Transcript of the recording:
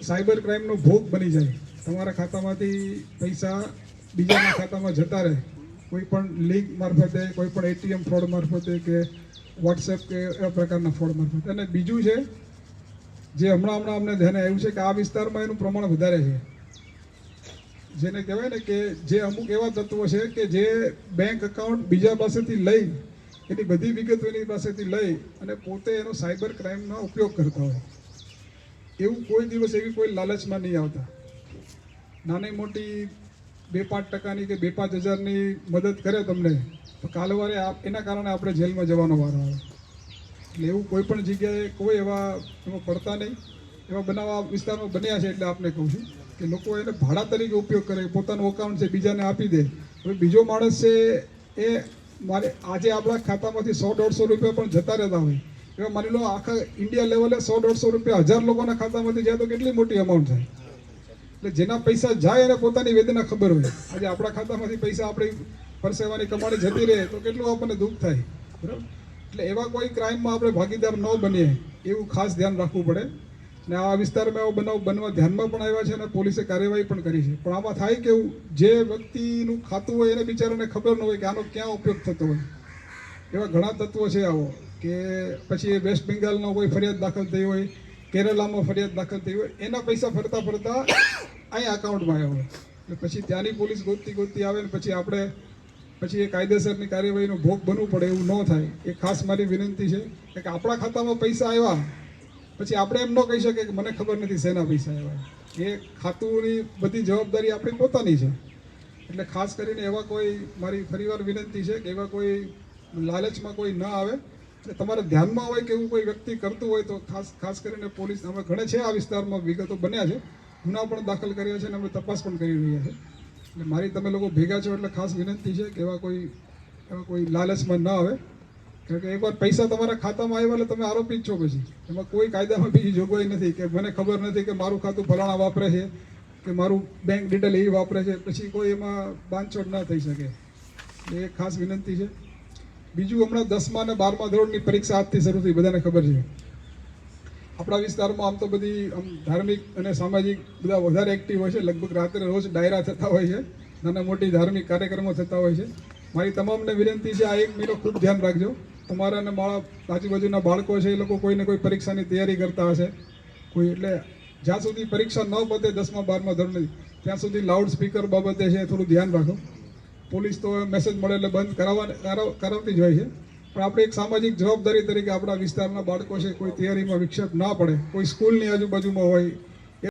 Cyber ક્રાઇમનો ભોગ બની જાય, તમારા ખાતામાંથી પૈસા બીજાના ખાતામાં જતા રહે, કોઈ પણ લિંક મારફતે, કોઈ પણ એટીએમ ફ્રોડ મારફતે કે વોટ્સએપ કે એવા પ્રકારના ફ્રોડ મારફતે. અને બીજું છે જે હમણાં અમને ધ્યાને આવ્યું છે કે આ વિસ્તારમાં એનું પ્રમાણ વધારે છે, જેને કહેવાય ને કે જે અમુક એવા તત્વો છે કે જે બેંક એકાઉન્ટ બીજા પાસેથી લઈ, એની બધી વિગતો એની પાસેથી લઈ અને પોતે એનો સાયબર ક્રાઇમનો ઉપયોગ કરતા હોય. એવું કોઈ દિવસ એવી કોઈ લાલચમાં નહીં આવતા. નાની મોટી 2-5% કે 2-5 હજારની મદદ કરે તમને, તો કાલવારે એના કારણે આપણે જેલમાં જવાનો વારો આવે. એટલે એવું કોઈ પણ જગ્યાએ કોઈ એમાં પડતા નહીં. એવા બનાવવા વિસ્તારમાં બન્યા છે. એટલે આપને કહું છું કે લોકો એને ભાડા તરીકે ઉપયોગ કરે, પોતાનું એકાઉન્ટ છે બીજાને આપી દે. હવે બીજો માણસ છે એ મારે આજે આપણા ખાતામાંથી 100-150 રૂપિયા પણ જતા રહેતા હોય. એવા માની લો આખા ઇન્ડિયા લેવલે 100-150 રૂપિયા 1000 લોકોના ખાતામાંથી જાય તો કેટલી મોટી અમાઉન્ટ થાય. એટલે જેના પૈસા જાય એને પોતાની વેદના ખબર હોય. આજે આપણા ખાતામાંથી પૈસા આપણી પરસેવાની કમાણી જતી રહે તો કેટલું આપણને દુઃખ થાય, બરાબર. એટલે એવા કોઈ ક્રાઇમમાં આપણે ભાગીદાર ન બનીએ એવું ખાસ ધ્યાન રાખવું પડે. ને આ વિસ્તારમાં એવો બનાવ બનવા ધ્યાનમાં પણ આવ્યા છે અને પોલીસે કાર્યવાહી પણ કરી છે. પણ આમાં થાય કેવું, જે વ્યક્તિનું ખાતું હોય એને બિચારાને ખબર ન હોય કે આનો ક્યાં ઉપયોગ થતો હોય. એવા ઘણા તત્વો છે આવો કે પછી વેસ્ટ બેંગાલનો કોઈ ફરિયાદ દાખલ થઈ હોય, કેરલામાં ફરિયાદ દાખલ થઈ હોય, એના પૈસા ફરતા અહીંયા અકાઉન્ટમાં આવ્યા હોય. એટલે પછી ત્યાંની પોલીસ ગોતતી આવે ને પછી આપણે એ કાયદેસરની કાર્યવાહીનો ભોગ બનવું પડે. એવું ન થાય એ ખાસ મારી વિનંતી છે કે આપણા ખાતામાં પૈસા આવ્યા પછી આપણે એમ ન કહી શકીએ કે મને ખબર નથી શેના પૈસા આવ્યા. એ ખાતુંની બધી જવાબદારી આપણી પોતાની છે. એટલે ખાસ કરીને એવા કોઈ, મારી ફરીવાર વિનંતી છે કે એવા કોઈ લાલચમાં કોઈ ન આવે. એટલે તમારે ધ્યાનમાં હોય કે એવું કોઈ વ્યક્તિ કરતું હોય તો ખાસ કરીને પોલીસ, અમે ઘણે છે આ વિસ્તારમાં વિગતો બન્યા છે, ગુના પણ દાખલ કર્યા છે અને અમે તપાસ પણ કરી રહ્યા છે. એટલે મારી તમે લોકો ભેગા છો એટલે ખાસ વિનંતી છે કે એવા કોઈ લાલચમાં ન આવે. કારણ કે એકવાર પૈસા તમારા ખાતામાં આવ્યા એટલે તમે આરોપી જ છો. પછી એમાં કોઈ કાયદામાં બીજી જોગવાઈ નથી કે મને ખબર નથી કે મારું ખાતું ફલાણા વાપરે છે કે મારું બેંક ડિટેલ એ વાપરે છે. પછી કોઈ એમાં બાંધછોડ ના થઈ શકે. એ ખાસ વિનંતી છે. બીજું, હમણાં 10મા અને 12મા ધોરણની પરીક્ષા આજથી શરૂ થઈ, બધાને ખબર છે. આપણા વિસ્તારમાં આમ તો બધી ધાર્મિક અને સામાજિક બધા વધારે એક્ટિવ હોય છે. લગભગ રાત્રે રોજ ડાયરા થતા હોય છે, નાના મોટી ધાર્મિક કાર્યક્રમો થતા હોય છે. મારી તમામને વિનંતી છે, આ 1 મહિનો ખૂબ ધ્યાન રાખજો. તમારા અને મારા આજુબાજુના બાળકો છે એ લોકો કોઈને કોઈ પરીક્ષાની તૈયારી કરતા હશે કોઈ. એટલે જ્યાં સુધી પરીક્ષા ન પતે 10મા 12મા ધોરણની, ત્યાં સુધી લાઉડ સ્પીકર બાબતે છે થોડું ધ્યાન રાખો. પોલીસ તો મેસેજ મળે એટલે બંધ કરાવતી જ હોય છે. પણ આપણે એક સામાજિક જવાબદારી તરીકે આપણા વિસ્તારના બાળકો છે કોઈ તૈયારીમાં વિક્ષેપ ના પડે, કોઈ સ્કૂલની આજુબાજુમાં હોય